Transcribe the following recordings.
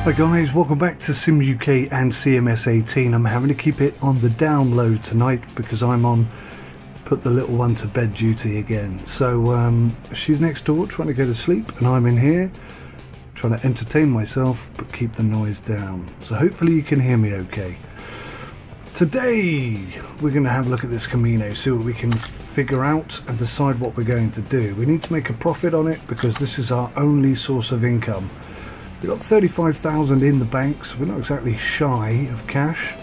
Hi guys, welcome back to Sim UK and CMS 18. I'm having to keep it on the download tonight because I'm on put the little one to bed duty again. So she's next door trying to go to sleep and I'm in here trying to entertain myself but keep the noise down. So hopefully you can hear me okay. Today we're going to have a look at this Camino, see what we can figure out and decide what we're going to do. We need to make a profit on it because this is our only source of income. We've got 35,000 in the bank, so we're not exactly shy of cash.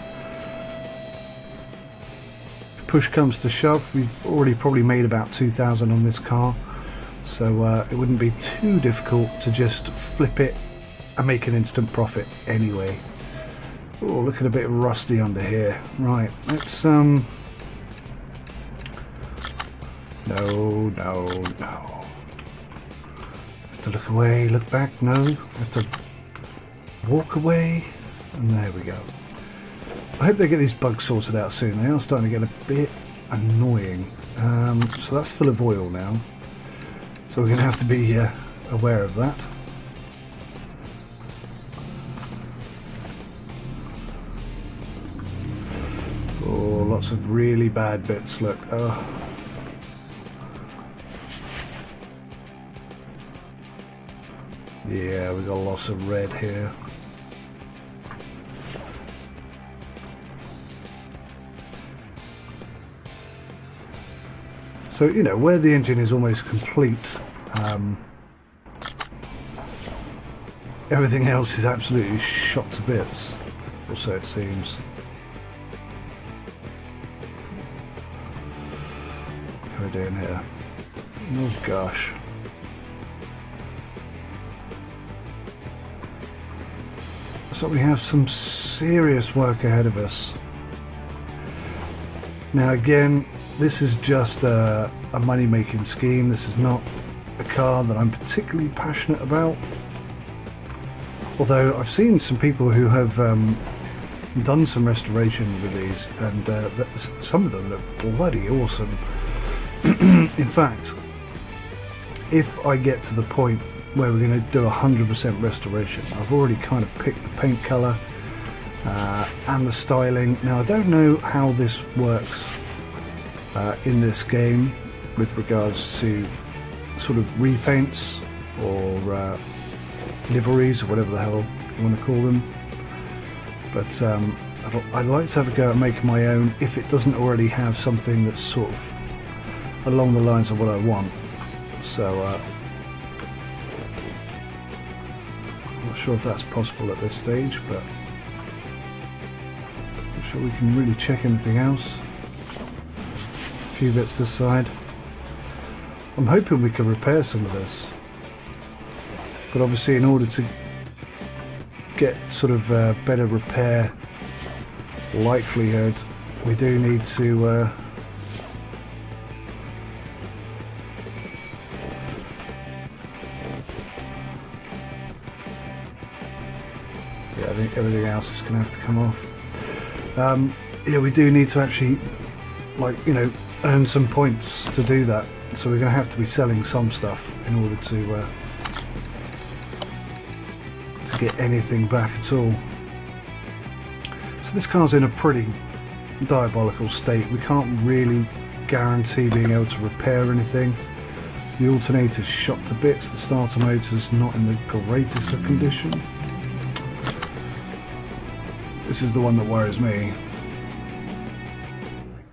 If push comes to shove, we've already probably made about 2,000 on this car, so it wouldn't be too difficult to just flip it and make an instant profit anyway. Oh, looking a bit rusty under here. Right, let's no. To look away, look back, no. Have to walk away, and there we go. I hope they get these bugs sorted out soon. They are starting to get a bit annoying. So that's full of oil now. So we're going to have to be aware of that. Oh, lots of really bad bits, look. Oh. Yeah, we got lots of red here. So, you know, where the engine is almost complete, everything else is absolutely shot to bits, or so it seems. What are we doing here? Oh gosh. So we have some serious work ahead of us. Now again, this is just a money-making scheme. This is not a car that I'm particularly passionate about. Although I've seen some people who have done some restoration with these, and some of them look bloody awesome. In fact, if I get to the point where we're going to do 100% restoration, I've already kind of picked the paint colour and the styling. Now I don't know how this works in this game with regards to sort of repaints or liveries or whatever the hell you want to call them, but I'd like to have a go at making my own if it doesn't already have something that's sort of along the lines of what I want. So not sure if that's possible at this stage, but I'm sure we can really check anything else. A few bits this side. I'm hoping we can repair some of this, but obviously in order to get sort of better repair likelihood, we do need to I think everything else is going to have to come off. Yeah, we do need to actually, like, you know, earn some points to do that. So we're going to have to be selling some stuff in order to get anything back at all. So this car's in a pretty diabolical state. We can't really guarantee being able to repair anything. The alternator's shot to bits. The starter motor's not in the greatest of condition. This is the one that worries me.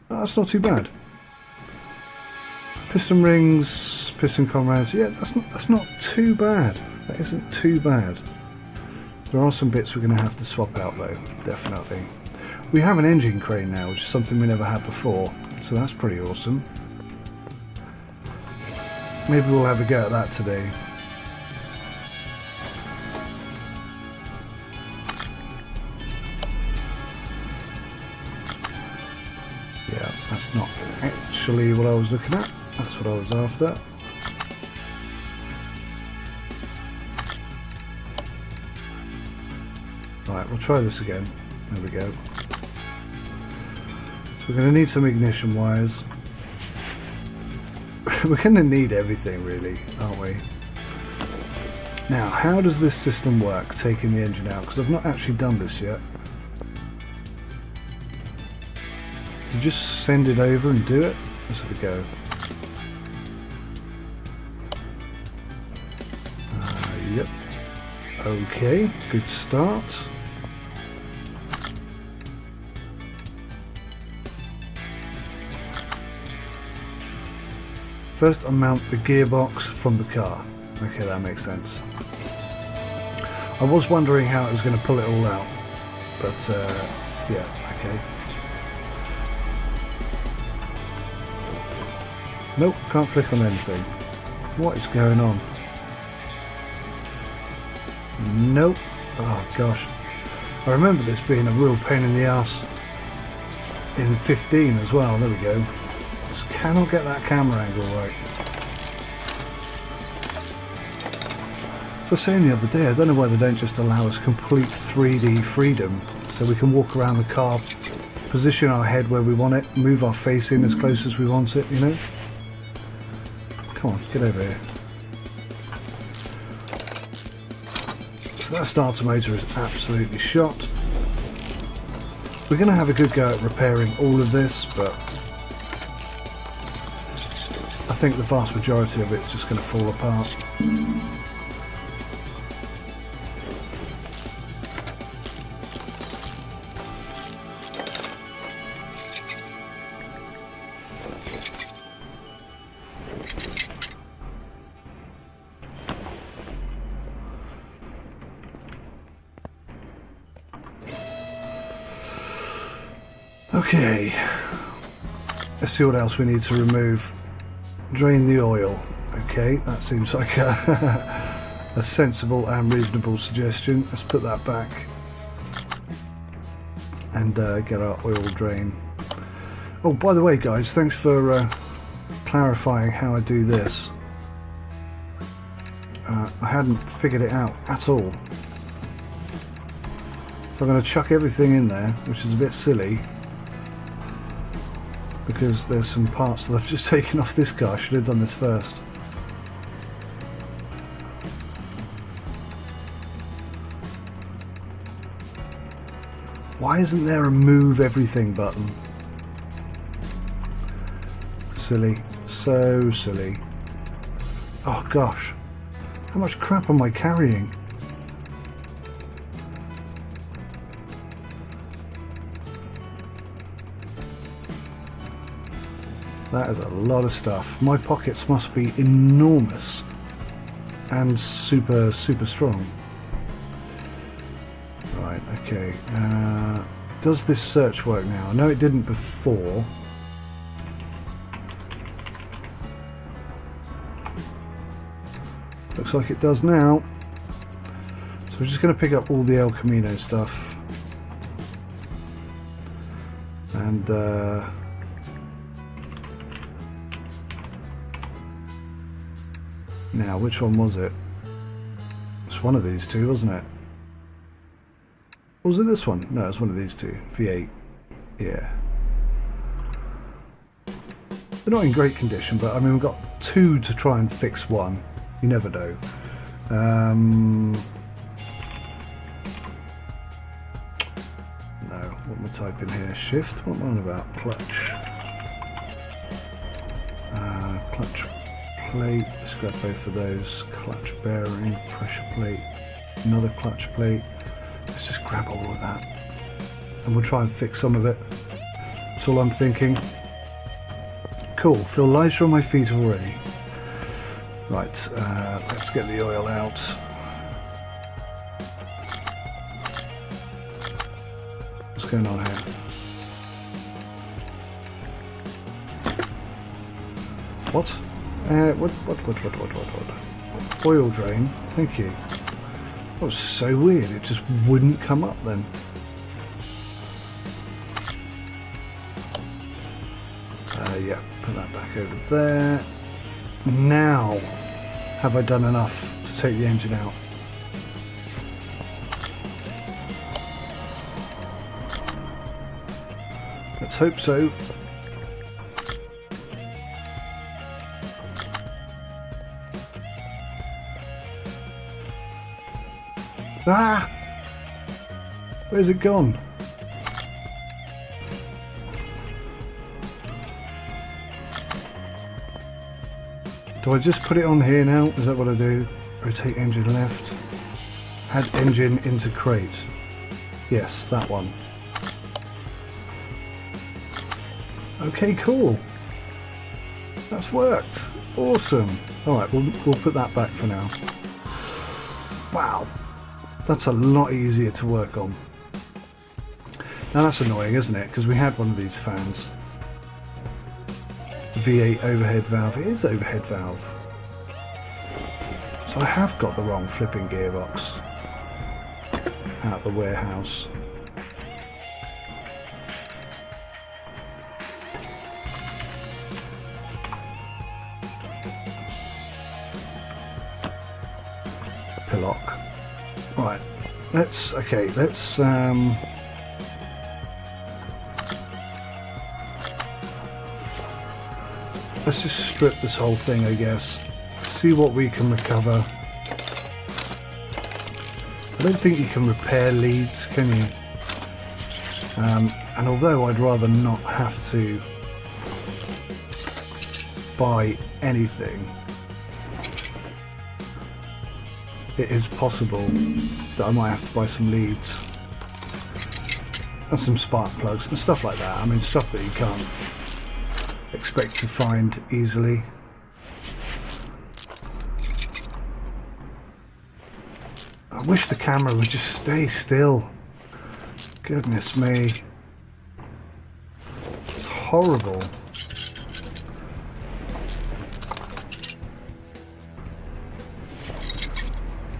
Oh, that's not too bad. Piston rings, piston comrades. Yeah, that's not too bad. That isn't too bad. There are some bits we're going to have to swap out though, definitely. We have an engine crane now, which is something we never had before, so that's pretty awesome. Maybe we'll have a go at that today. Yeah, that's not actually what I was looking at. That's what I was after. Right, we'll try this again. There we go. So we're going to need some ignition wires. We're going to need everything really, aren't we? Now, how does this system work, taking the engine out? Because I've not actually done this yet. You just send it over and do it? Let's have a go. Yep. Okay, good start. First, unmount the gearbox from the car. Okay, that makes sense. I was wondering how it was going to pull it all out, but yeah, okay. Nope, can't click on anything. What is going on? Nope. Oh gosh. I remember this being a real pain in the ass in 15 as well. There we go. Just cannot get that camera angle right. So I was saying the other day, I don't know why they don't just allow us complete 3D freedom so we can walk around the car, position our head where we want it, move our face in as close as we want it, you know? Come on, get over here. So that starter motor is absolutely shot. We're going to have a good go at repairing all of this, but I think the vast majority of it's just going to fall apart. Okay, let's see what else we need to remove. Drain the oil. Okay, that seems like a sensible and reasonable suggestion. Let's put that back and get our oil drain. Oh, by the way guys, thanks for clarifying how I do this. I hadn't figured it out at all. So I'm going to chuck everything in there, which is a bit silly, because there's some parts that I've just taken off this car. I should have done this first. Why isn't there a move everything button? Silly. So silly. Oh gosh. How much crap am I carrying? That is a lot of stuff. My pockets must be enormous and super strong. Right, okay. Does this search work now? I know it didn't before. Looks like it does now. So we're just going to pick up all the El Camino stuff. And now, which one was it? It's one of these two, wasn't it? Or was it this one? No, it's one of these two. V8. Yeah. They're not in great condition, but I mean, we've got two to try and fix one. You never know. No, what am I typing here? Shift? What am I on about? Clutch. Clutch plate. Let's grab both of those. Clutch bearing, pressure plate, another clutch plate. Let's just grab all of that. And we'll try and fix some of it. That's all I'm thinking. Cool, feel lighter on my feet already. Right, let's get the oil out. What's going on here? What? What? Oil drain? Thank you. That was so weird, it just wouldn't come up then. Yeah, put that back over there. Now, have I done enough to take the engine out? Let's hope so. Ah! Where's it gone? Do I just put it on here now? Is that what I do? Rotate engine left. Add engine into crate. Yes, that one. Okay, cool. That's worked. Awesome. Alright, we'll put that back for now. Wow. That's a lot easier to work on. Now that's annoying, isn't it? Because we had one of these fans. V8 overhead valve. It is overhead valve. So I have got the wrong flipping gearbox out the warehouse. Pillock. Right. Let's just strip this whole thing, I guess. See what we can recover. I don't think you can repair leads, can you? And although I'd rather not have to buy anything, it is possible that I might have to buy some leads and some spark plugs and stuff like that. I mean, stuff that you can't expect to find easily. I wish the camera would just stay still. Goodness me. It's horrible.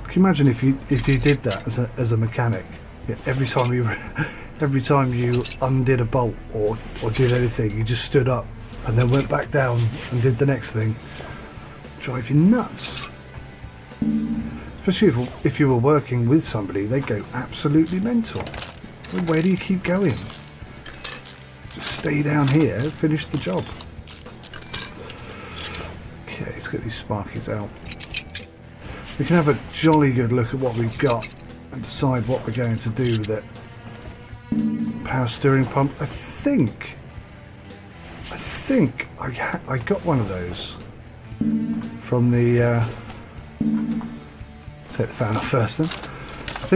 Can you imagine if you did that as a mechanic? Yeah, every time you undid a bolt or did anything, you just stood up and then went back down and did the next thing. Drive you nuts. Especially if you were working with somebody, they'd go absolutely mental. Well, where do you keep going? Just stay down here, finish the job. Okay, let's get these sparkies out. We can have a jolly good look at what we've got and decide what we're going to do with it. Power steering pump. I think I got one of those from the. Take the fan off first then. I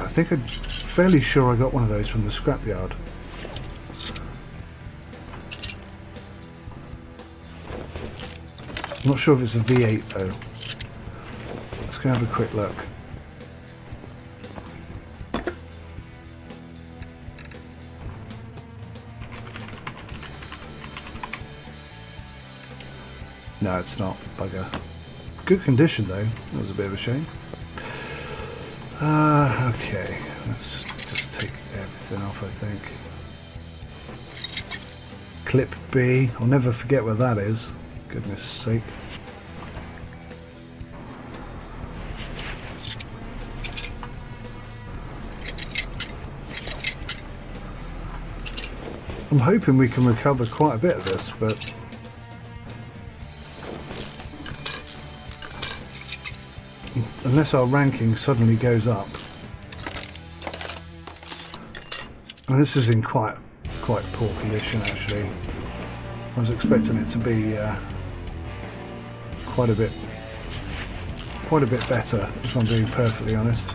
think I'm fairly sure I got one of those from the scrapyard. I'm not sure if it's a V8 though. Let's go have a quick look. No, it's not. Bugger. Good condition though. That was a bit of a shame. Okay, let's just take everything off, I think. Clip B. I'll never forget where that is. Goodness sake. I'm hoping we can recover quite a bit of this, but unless our ranking suddenly goes up. And this is in quite poor condition actually. I was expecting it to be quite a bit better, if I'm being perfectly honest.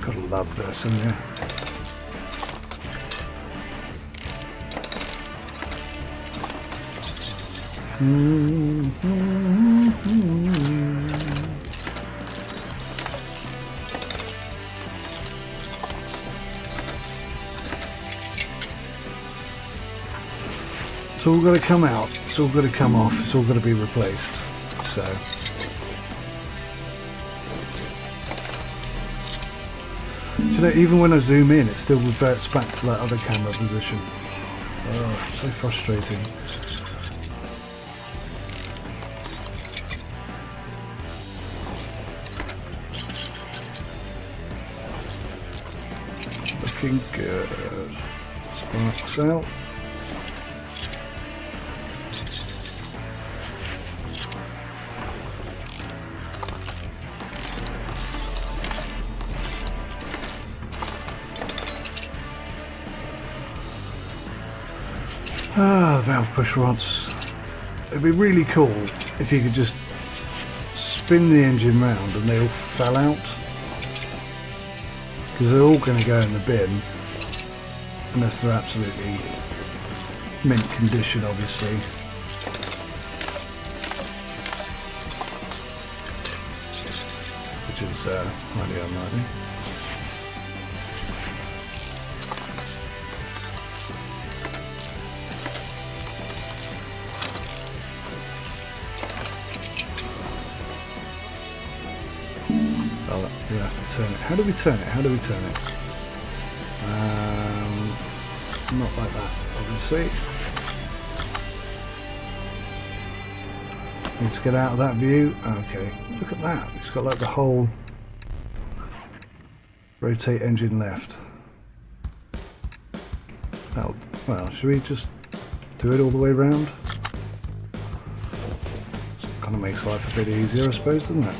Gotta love this, haven't you? It's all got to come out, it's all got to come off, it's all got to be replaced. So you know, even when I zoom in, it still reverts back to that other camera position. Oh, so frustrating. Looking good. Sparks out. Ah, valve push rods. It'd be really cool if you could just spin the engine round and they all fell out. Because they're all going to go in the bin. Unless they're absolutely mint condition, obviously. Which is highly unlikely. We have to turn it. How do we turn it? How do we turn it? Not like that, obviously. Need to get out of that view. Okay, look at that. It's got like the whole rotate engine left. Oh, well, should we just do it all the way around? Kind of makes life a bit easier, I suppose, doesn't it?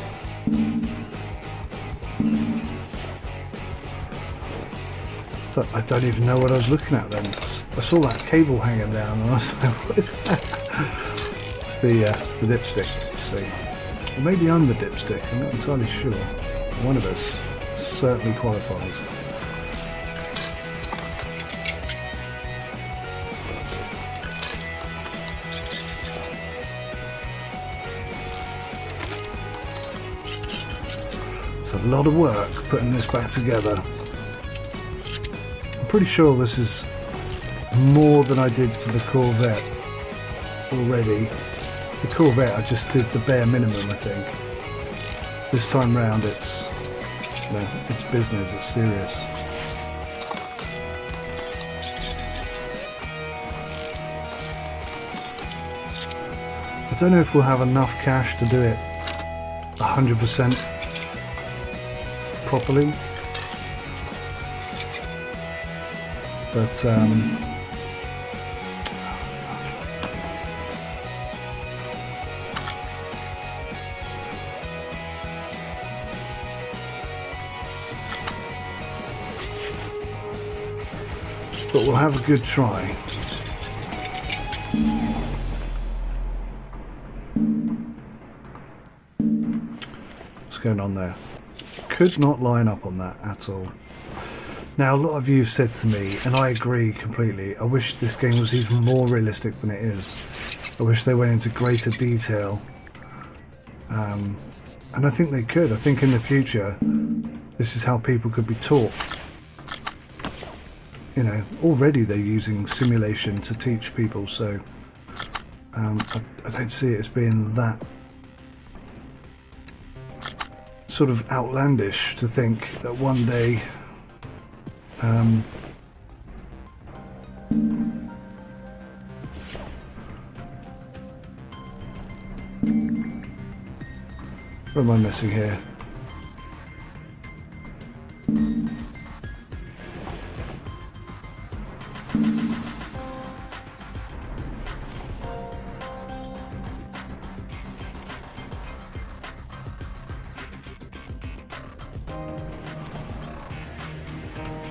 I don't even know what I was looking at then. I saw that cable hanging down and I was like, what is that? It's the dipstick, see. Or maybe I'm the dipstick, I'm not entirely sure. One of us certainly qualifies. It's a lot of work putting this back together. Pretty sure this is more than I did for the Corvette already. The Corvette I just did the bare minimum, I think. This time round it's, no, it's business, it's serious. I don't know if we'll have enough cash to do it 100% properly. But it's a but we'll have a good try. What's going on there? Could not line up on that at all. Now, a lot of you have said to me, and I agree completely, I wish this game was even more realistic than it is. I wish they went into greater detail. And I think they could. I think in the future, this is how people could be taught. You know, already they're using simulation to teach people, so I don't see it as being that sort of outlandish to think that one day what am I missing here?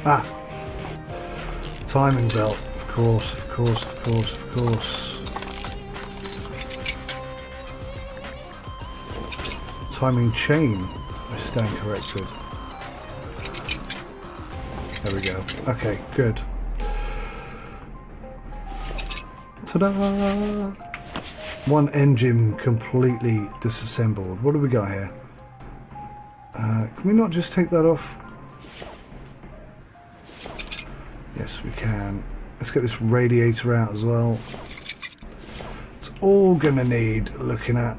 Ah, timing belt, of course, of course, of course, of course. Timing chain, I stand corrected. There we go. Okay, good. Ta-da! One engine completely disassembled. What do we got here? Can we not just take that off? Yes, we can. Let's get this radiator out as well. It's all gonna need looking at.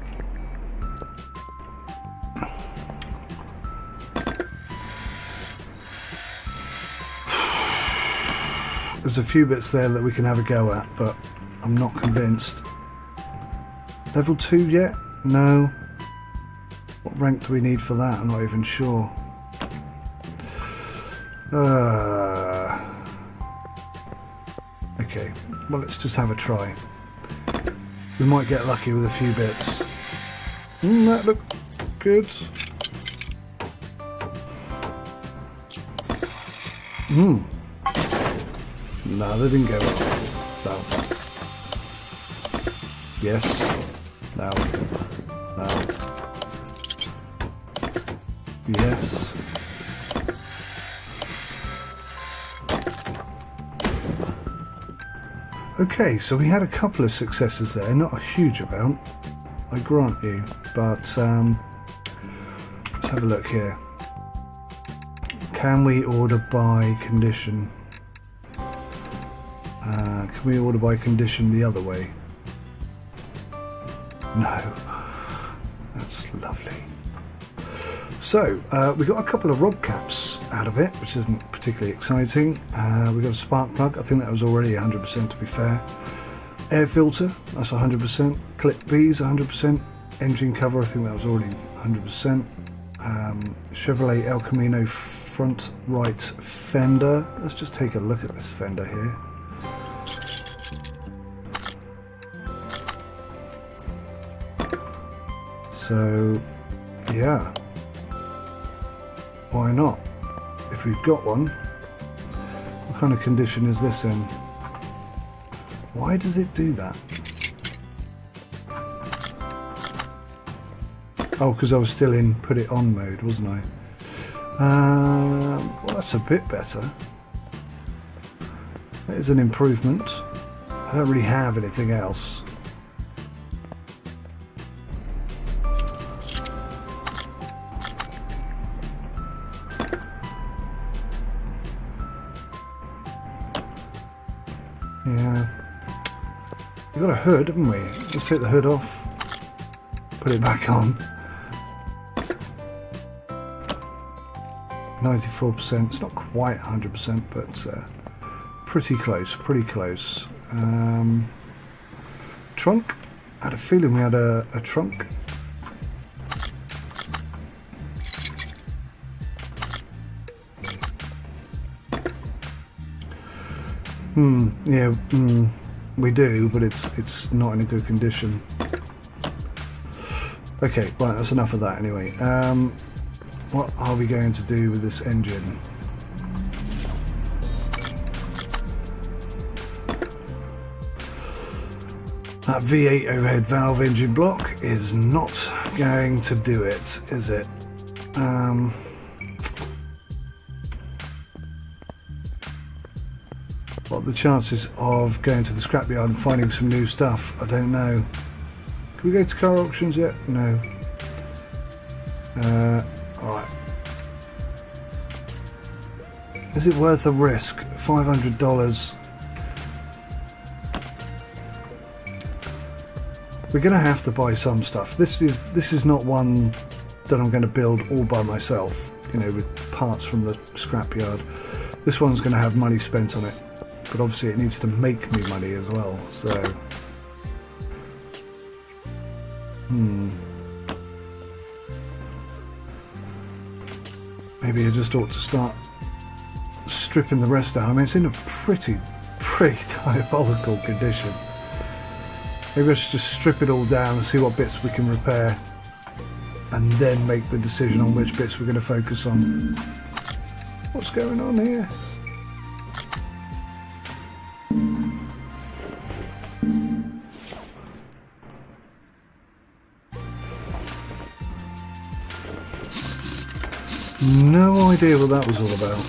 There's a few bits there that we can have a go at, but I'm not convinced. Level 2 yet? No. What rank do we need for that? I'm not even sure. Okay, well, let's just have a try. We might get lucky with a few bits. That looked good. No, they didn't go well. No. Yes. No. No. Yes. Okay, so we had a couple of successes there, not a huge amount, I grant you, but let's have a look here. Can we order by condition? Can we order by condition the other way? No. That's lovely. So, we got a couple of rob caps out of it, which isn't particularly exciting. We got a spark plug, I think that was already 100% to be fair. Air filter, that's 100%. Clip B's 100%. Engine cover, I think that was already 100%. Chevrolet El Camino front right fender. Let's just take a look at this fender here. So, yeah. Why not? If we've got one, what kind of condition is this in? Why does it do that? Oh, because I was still in put it on mode, wasn't I? Well, that's a bit better. That is an improvement. I don't really have anything else. Yeah. We've got a hood, haven't we? Let's take the hood off. Put it back on. 94%. It's not quite 100%, but pretty close, pretty close. Trunk. I had a feeling we had a trunk. Yeah, we do, but it's not in a good condition. Okay, right, that's enough of that anyway. What are we going to do with this engine? That V8 overhead valve engine block is not going to do it, is it? What are the chances of going to the scrapyard and finding some new stuff? I don't know. Can we go to car auctions yet? No. Alright. Is it worth the risk? $500. We're going to have to buy some stuff. This is not one that I'm going to build all by myself, you know, with parts from the scrapyard. This one's going to have money spent on it, but obviously it needs to make me money as well, so... Maybe I just ought to start stripping the rest down. I mean, it's in a pretty diabolical condition. Maybe I should just strip it all down and see what bits we can repair, and then make the decision on which bits we're going to focus on. What's going on here? No idea what that was all about.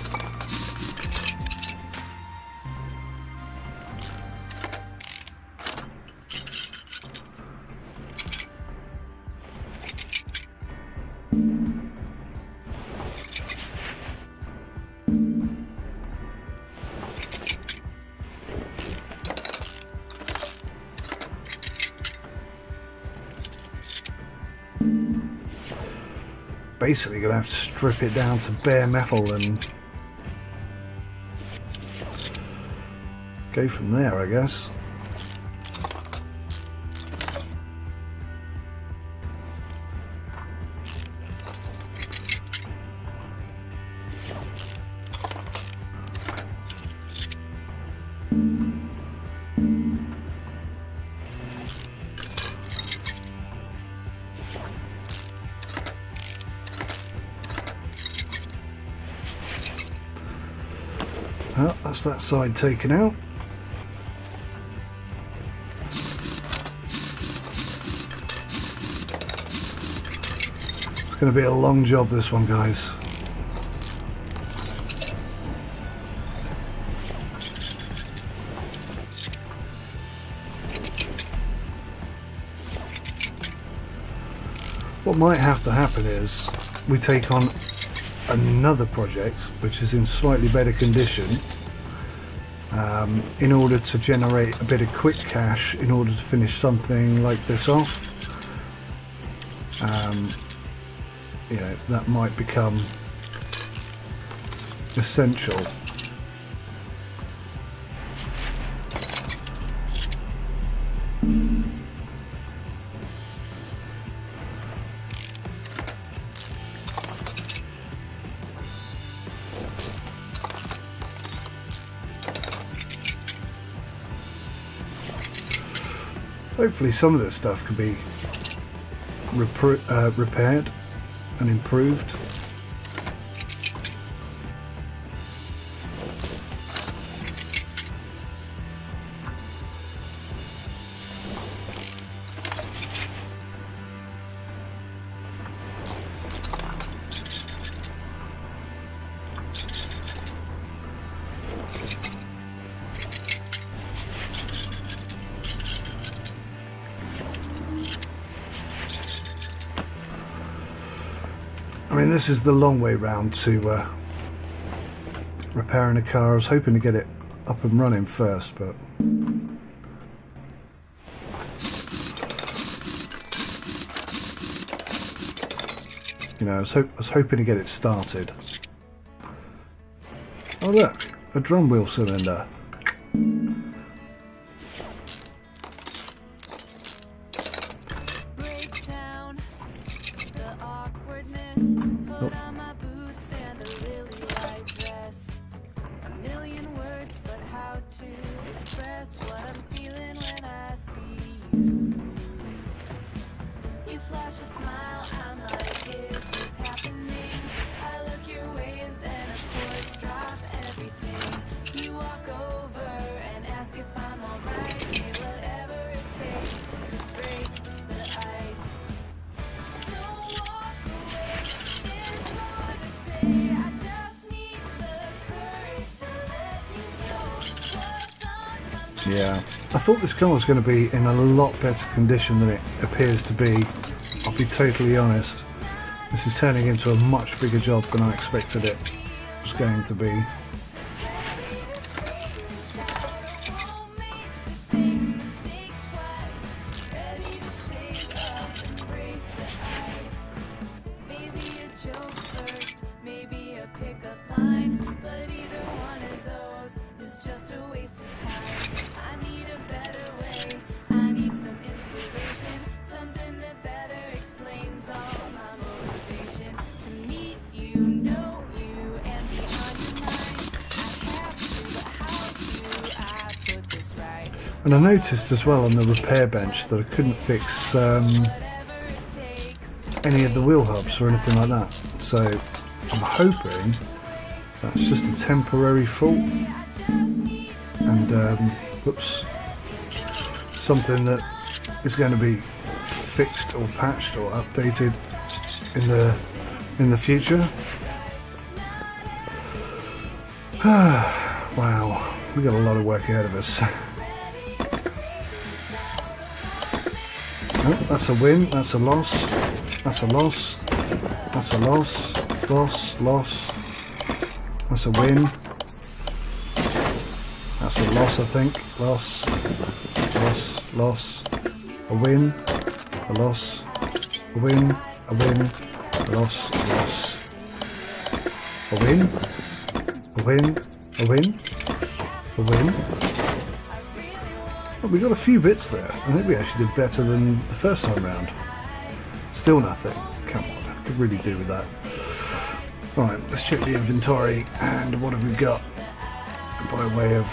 Basically going to have to strip it down to bare metal and go from there, I guess. Well, that's that side taken out. It's going to be a long job, this one, guys. What might have to happen is we take on another project which is in slightly better condition in order to generate a bit of quick cash in order to finish something like this off. You know, that might become essential. Hopefully some of this stuff can be repaired and improved. I mean, this is the long way round to repairing a car. I was hoping to get it up and running first, but you know, I was hoping to get it started. Oh look, a drum wheel cylinder. Yeah, I thought this car was going to be in a lot better condition than it appears to be. I'll be totally honest. This is turning into a much bigger job than I expected it was going to be. And I noticed as well on the repair bench that I couldn't fix any of the wheel hubs or anything like that. So I'm hoping that's just a temporary fault and whoops, something that is going to be fixed or patched or updated in the future. Wow, we got a lot of work ahead of us. Oh, that's a win, that's a loss, that's a loss, that's a loss, loss, that's a win, that's a loss I think, loss, a win, a loss, a win, a win, a loss, a win, a win, a win, a win. Well, we got a few bits there. I think we actually did better than the first time round. Still nothing. Come on, I could really do with that. Right, let's check the inventory and what have we got by way of...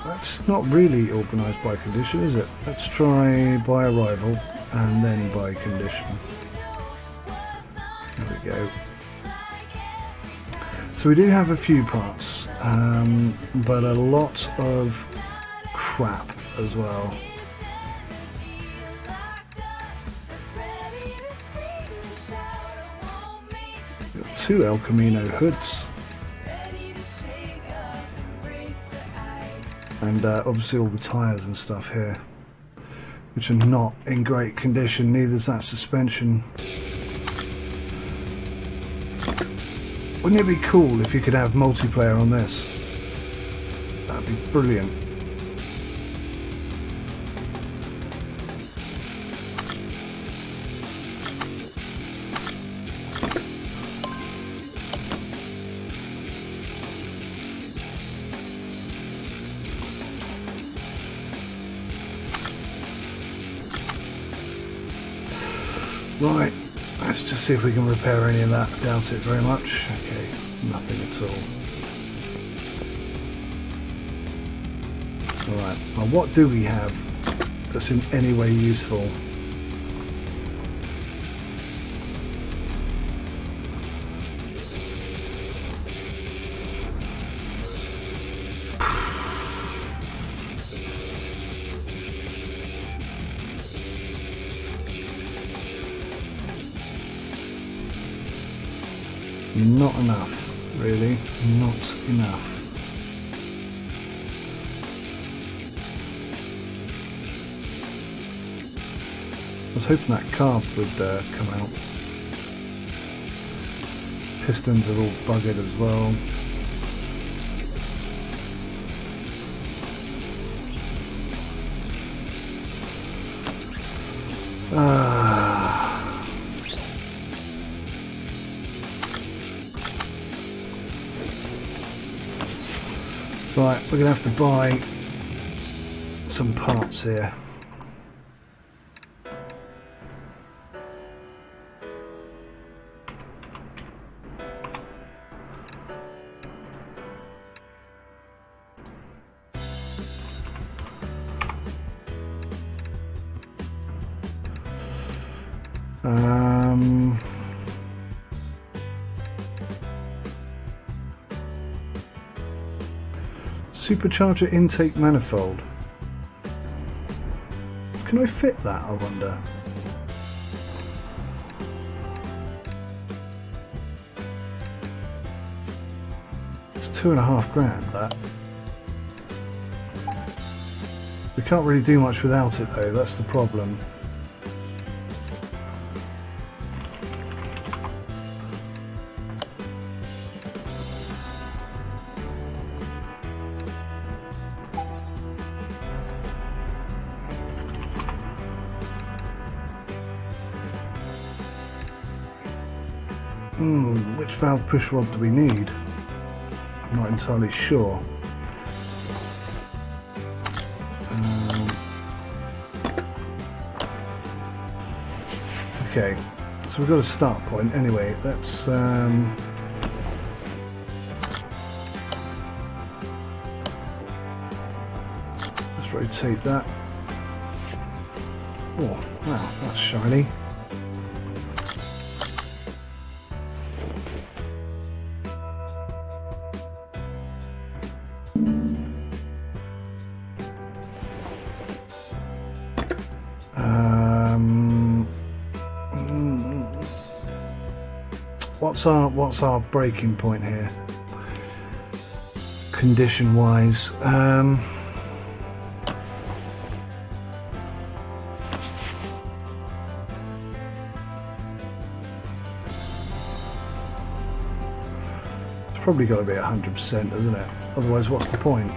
That's not really organised by condition, is it? Let's try by arrival and then by condition. There we go. So we do have a few parts but a lot of crap as well. Got 2 El Camino hoods. And obviously all the tyres and stuff here, which are not in great condition, neither is that suspension. Wouldn't it be cool if you could have multiplayer on this? That'd be brilliant. Right, let's just see if we can repair any of that. I doubt it very much. Okay, nothing at all. Alright, well, what do we have that's in any way useful? Not enough, really, not enough. I was hoping that carb would come out. Pistons are all buggered as well. Right, we're going to have to buy some parts here. Supercharger intake manifold. Can I fit that, I wonder? It's £2.5 grand, that. We can't really do much without it though, that's the problem. Which valve push rod do we need? I'm not entirely sure. Okay, so we've got a start point anyway. Let's rotate that. Oh, wow, that's shiny. What's our breaking point here? Condition wise, it's probably got to be 100%, isn't it? Otherwise, what's the point?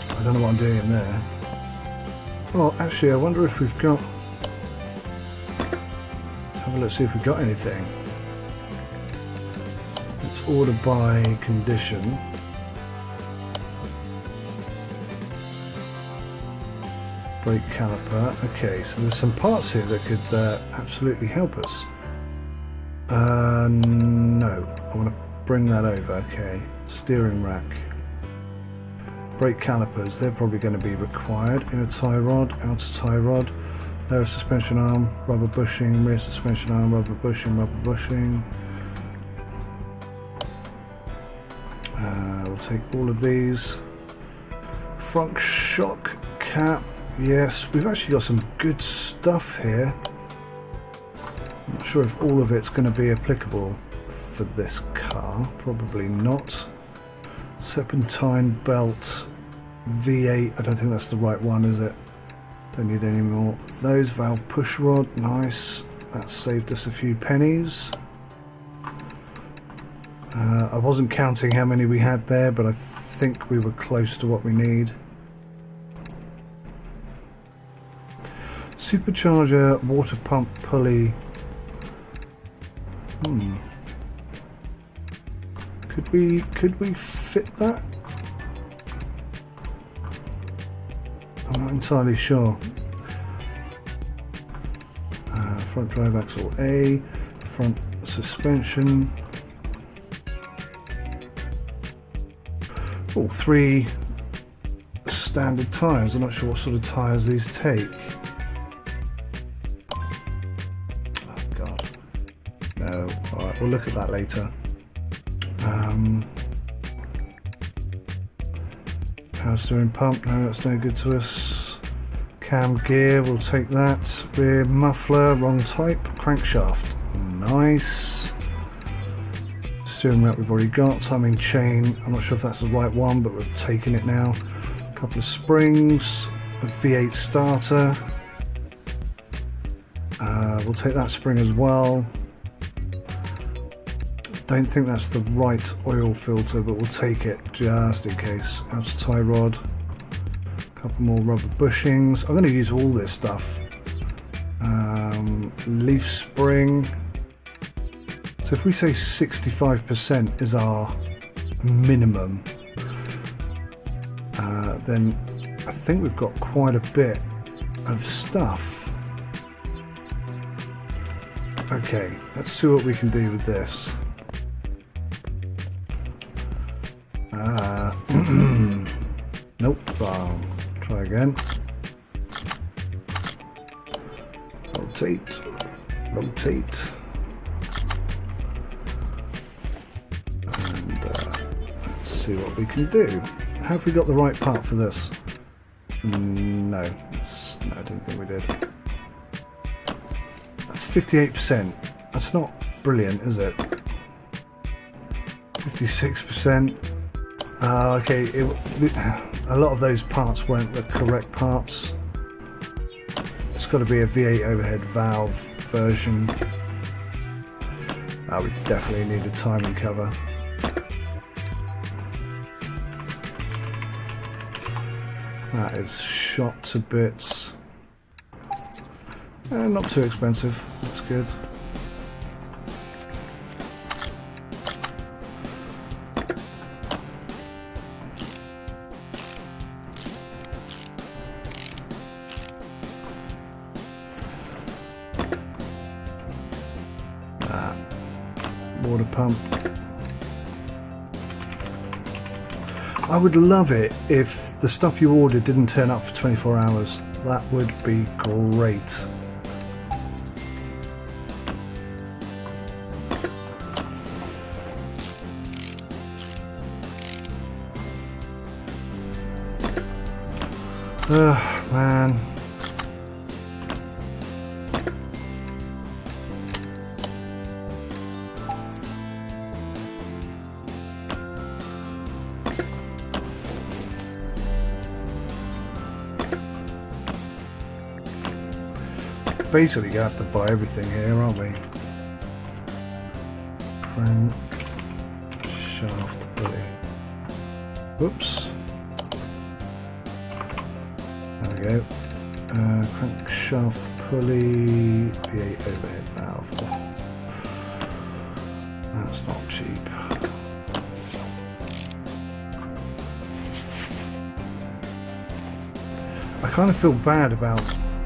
I don't know what I'm doing in there. Well, actually, I wonder if we've got. Let's see if we've got anything. Let's order by condition. Brake caliper. Okay, so there's some parts here that could absolutely help us. No, I want to bring that over. Okay, steering rack. Brake calipers, they're probably going to be required. Inner tie rod, outer tie rod. Lower suspension arm, rubber bushing, rear suspension arm, rubber bushing, rubber bushing. take all of these. Front shock cap. Yes, we've actually got some good stuff here. I'm not sure if all of it's going to be applicable for this car. Probably not. Serpentine belt. V8. I don't think that's the right one, is it? Don't need any more. Those valve push rod. Nice. That saved us a few pennies. I wasn't counting how many we had there, but I think we were close to what we need. Supercharger, water pump pulley. Could we fit that? I'm not entirely sure. Front drive axle A, front suspension. All 3 standard tyres. I'm not sure what sort of tyres these take. Oh god. No. Alright, we'll look at that later. Power steering pump. No, that's no good to us. Cam gear, we'll take that. Rear muffler, wrong type. Crankshaft. Nice. Steering rack we've already got. Timing chain, I'm not sure if that's the right one, but we're taking it now. A couple of springs, a V8 starter. We'll take that spring as well. Don't think that's the right oil filter, but we'll take it just in case. Outer tie rod. A couple more rubber bushings. I'm going to use all this stuff. Leaf spring. So if we say 65% is our minimum, then I think we've got quite a bit of stuff. Okay, let's see what we can do with this. Nope. Try again. Rotate. Rotate. And let's see what we can do. Have we got the right part for this? No. I didn't think we did. That's 58%. That's not brilliant, is it? 56%. Okay, a lot of those parts weren't the correct parts. It's got to be a V8 overhead valve version. We definitely need a timing cover. That is shot to bits. Not too expensive, that's good. Water pump. I would love it if the stuff you ordered didn't turn up for 24 hours. That would be great. Ugh, man. Basically, you have to buy everything here, aren't we? Crank shaft pulley. Whoops. There we go. Crank shaft pulley. V8 overhead valve. That's not cheap. I kind of feel bad about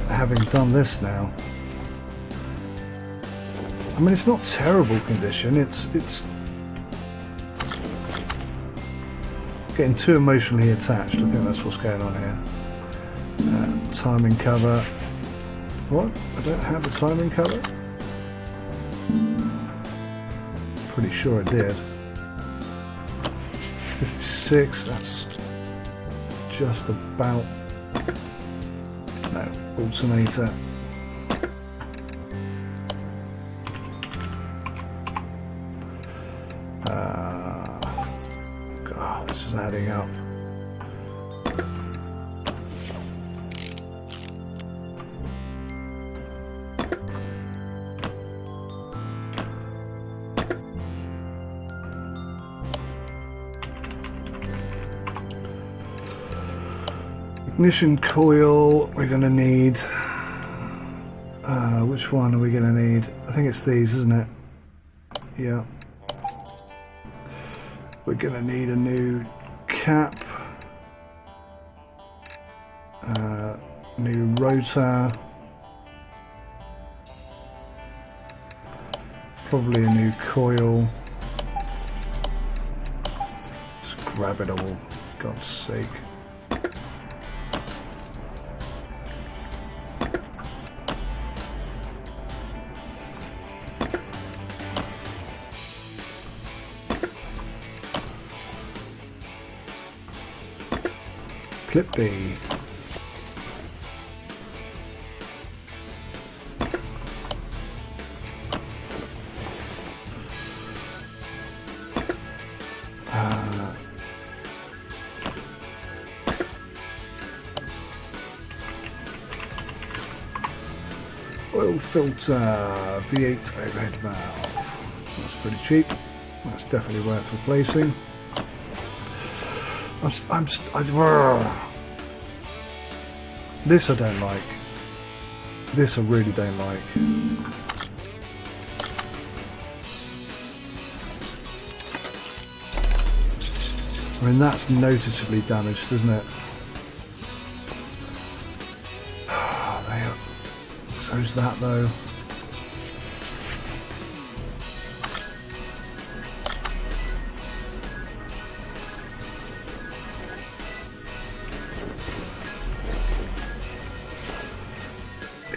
having done this now. I mean, it's not terrible condition. It's getting too emotionally attached. I think that's what's going on here. Timing cover. What? I don't have a timing cover? Pretty sure I did. V6, that's just about, no, alternator. God, this is adding up. Ignition coil, we're going to need, which one are we going to need? I think it's these, isn't it? Yeah. We're going to need a new cap, new rotor, probably a new coil. Just grab it all, God's sake. Clip B. Oil filter, V8 overhead valve. That's pretty cheap. That's definitely worth replacing. This I don't like. This I really don't like. I mean, that's noticeably damaged, isn't it? So's that though.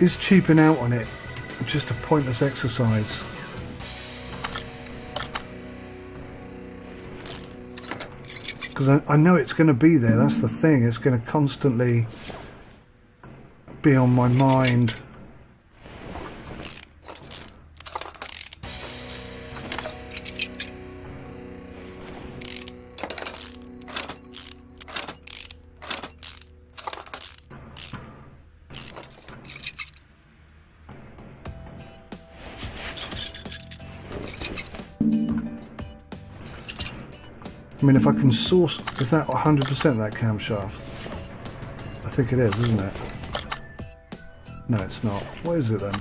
Is cheaping out on it just a pointless exercise? Because I know it's going to be there, that's the thing, it's going to constantly be on my mind. I mean, if I can source, is that 100% that camshaft? I think it is, isn't it? No, it's not. What is it then?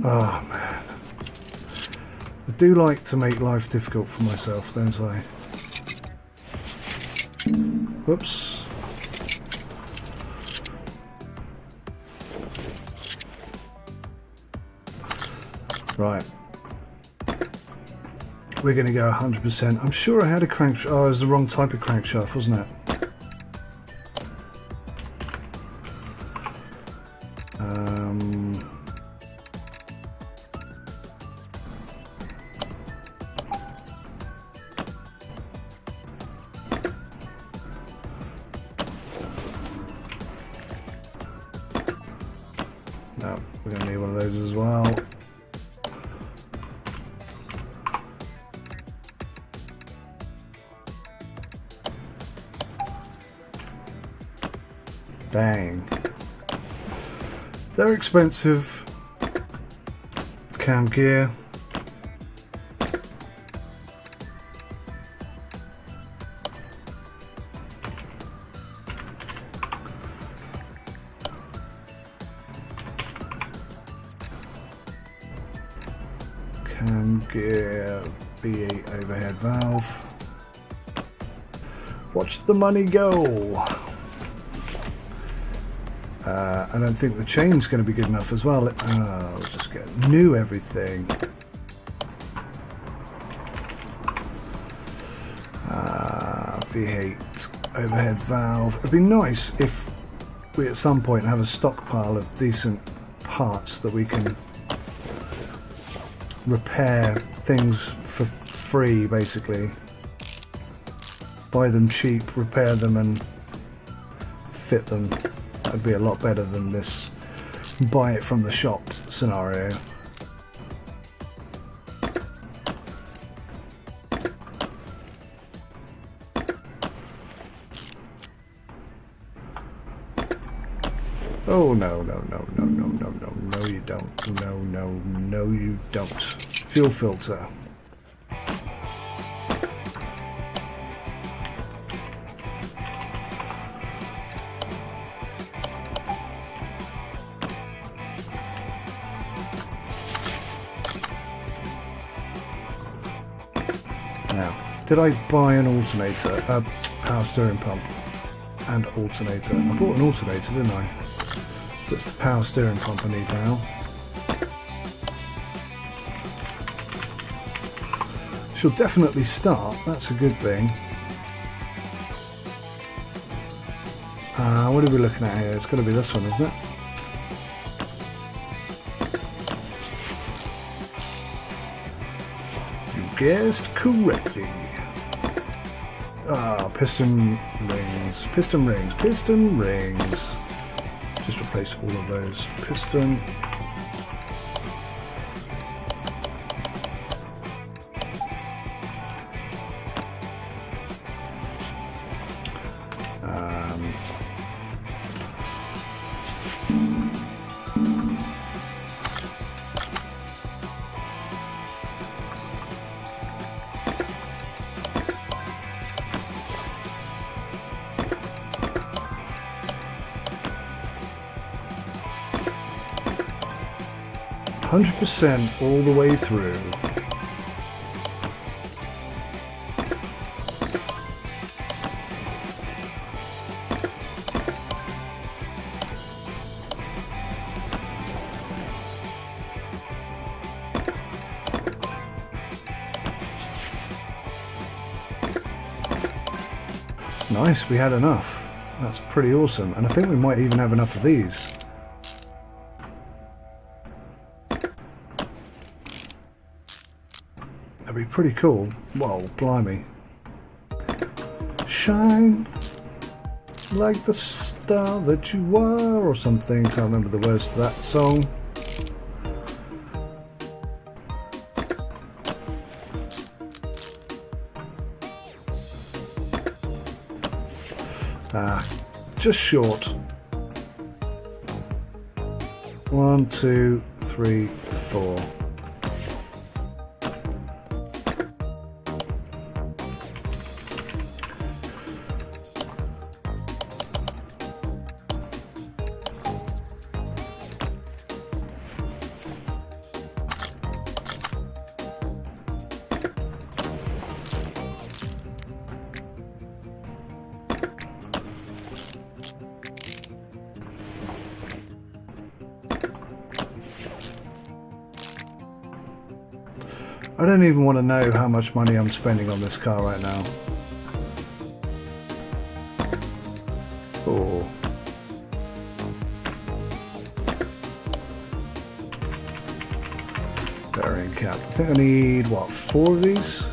Oh man. I do like to make life difficult for myself, don't I? Whoops. Right. We're going to go 100%. I'm sure I had a crankshaft. Oh, it was the wrong type of crankshaft, wasn't it? No, we're going to need one of those as well. Dang. They're expensive. Cam gear. Cam gear, V8 overhead valve. Watch the money go. I don't think the chain's going to be good enough as well. We'll just get new everything. V8 overhead valve. It'd be nice if we at some point have a stockpile of decent parts that we can repair things for free, basically. Buy them cheap, repair them and fit them. That'd be a lot better than this buy it from the shop scenario. Oh no, no, no, no, no, no, no, no you don't. No, no, no you don't. Fuel filter. Now, did I buy an alternator, a power steering pump and alternator? I bought an alternator, didn't I? So it's the power steering pump I need now. She'll definitely start, that's a good thing. What are we looking at here? It's got to be this one, isn't it? You guessed correctly. Piston rings, piston rings, piston rings. Just replace all of those piston. %, all the way through. Nice, we had enough. That's pretty awesome. And I think we might even have enough of these. That'd be pretty cool. Whoa, blimey. Shine like the star that you are, or something. Can't remember the words to that song. Just short. 1, 2, 3, 4. I don't even want to know how much money I'm spending on this car right now. Oh. Bearing cap. I think I need, what, 4 of these?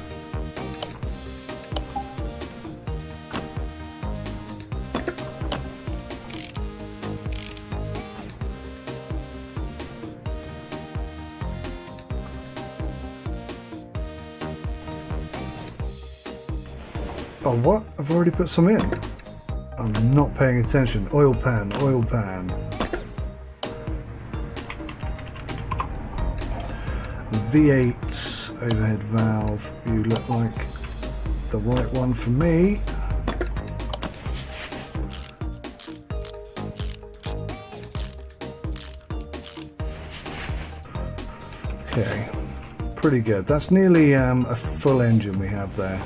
Oh, what? I've already put some in. I'm not paying attention. Oil pan, oil pan. V8 overhead valve. You look like the right one for me. Okay, pretty good. That's nearly a full engine we have there.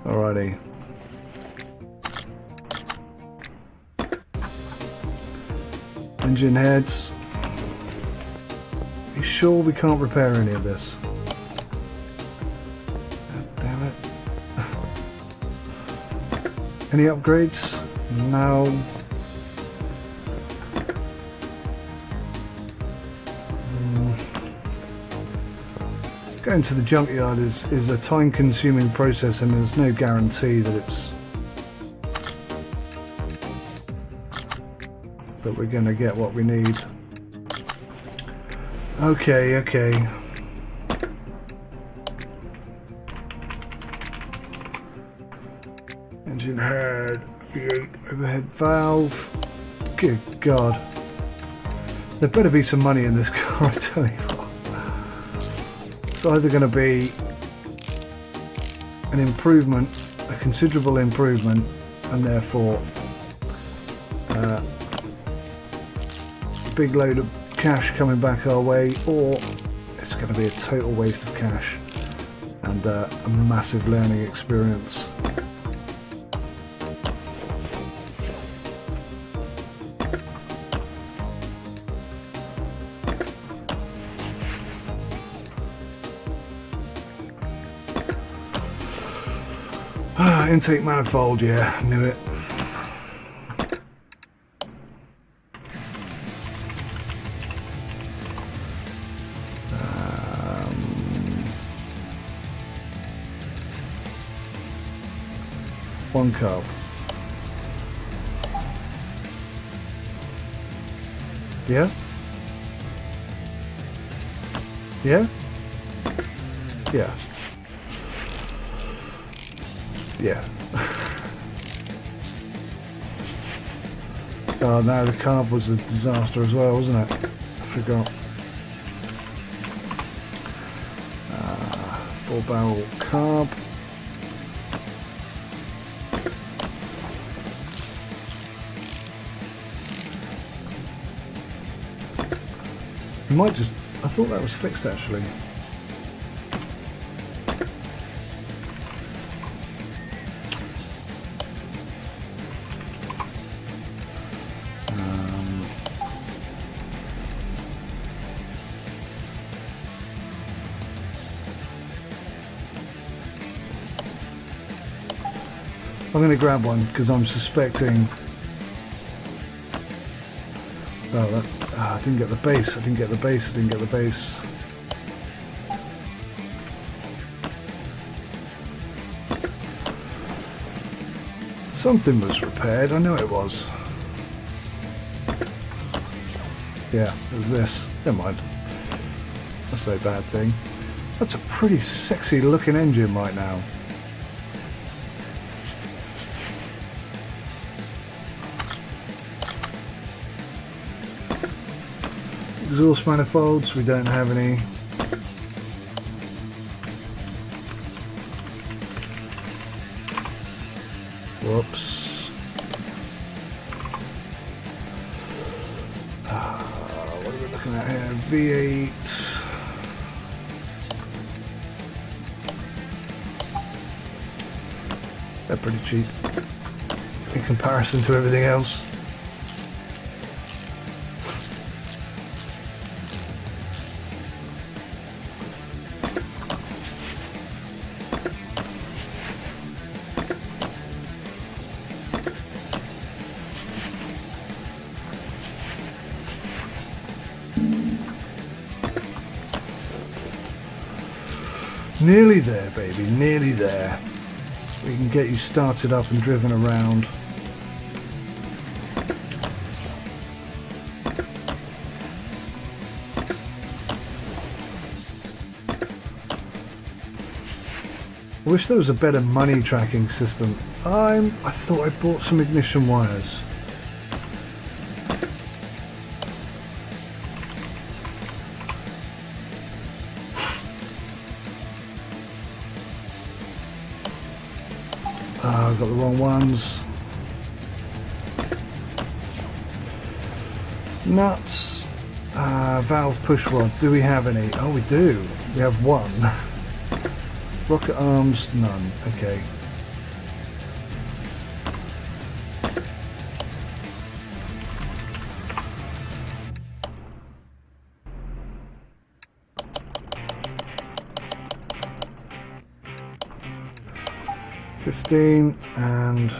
Alrighty. Engine heads. Are you sure we can't repair any of this? God damn it. Any upgrades? No. Going to the junkyard is a time-consuming process, and there's no guarantee that we're going to get what we need. Okay. Engine head, V8 overhead valve. Good God. There better be some money in this car, I tell you what. It's either going to be an improvement, a considerable improvement, and therefore a big load of cash coming back our way, or it's going to be a total waste of cash and a massive learning experience. Intake manifold, yeah, knew it. One carb. Yeah? Yeah? Yeah. Yeah. Oh no, the carb was a disaster as well, wasn't it? I forgot. 4-barrel carb. You might just... I thought that was fixed actually. I'm going to grab one because I'm suspecting... I didn't get the base, I didn't get the base. Something was repaired, I know it was. Yeah, it was this. Never mind. That's no bad thing. That's a pretty sexy looking engine right now. Exhaust manifolds, we don't have any. Whoops. What are we looking at here? V8. They're pretty cheap in comparison to everything else. Nearly there, baby, nearly there. We can get you started up and driven around. I wish there was a better money tracking system. I thought I bought some ignition wires. I've got the wrong ones. Nuts. Valve push rod. Do we have any? Oh, we do. We have one. Rocket arms. None. Okay. $15 and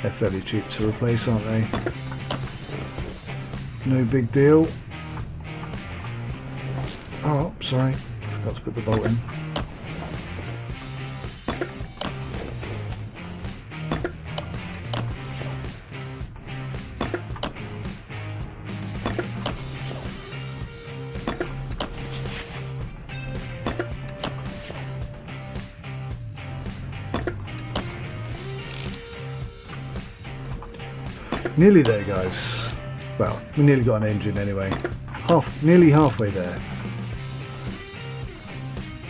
They're fairly cheap to replace, aren't they? No big deal. Oh, sorry. Forgot to put the bolt in. Nearly there, guys. Well, we nearly got an engine anyway. Nearly halfway there.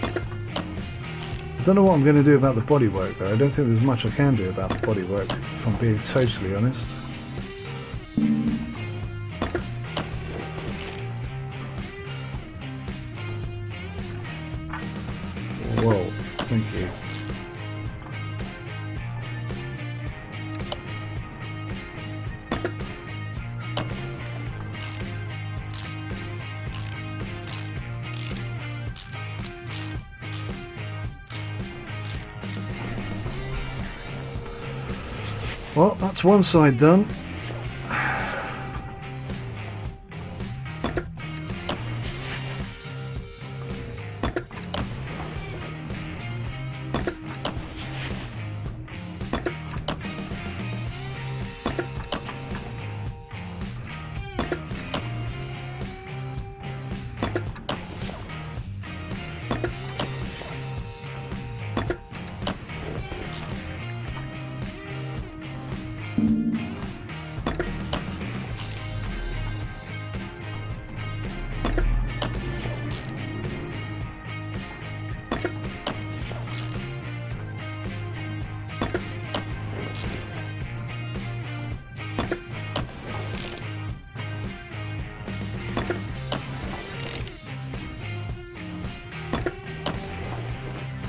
I don't know what I'm going to do about the bodywork though. I don't think there's much I can do about the bodywork, if I'm being totally honest. Whoa, thank you. Well, that's one side done.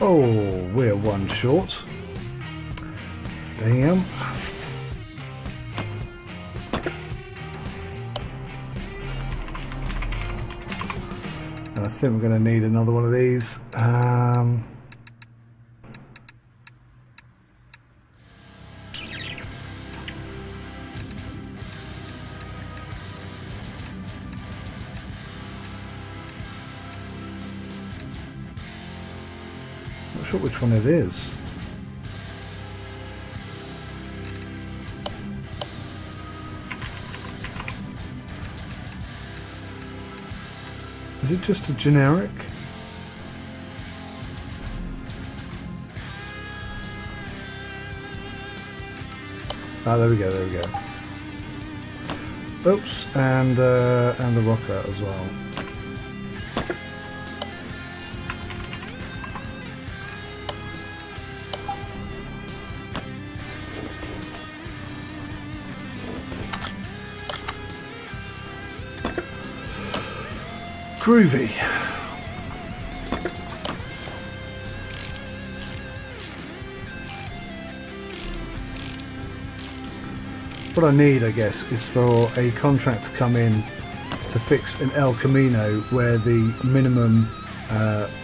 Oh, we're one short. Damn. And I think we're going to need another one of these. Not sure which one it is. Is it just a generic? Ah, there we go, there we go. Oops, and the rocker as well. Groovy. What I need, I guess, is for a contract to come in to fix an El Camino where the minimum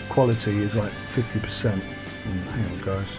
quality is like 50%. Hang on, guys.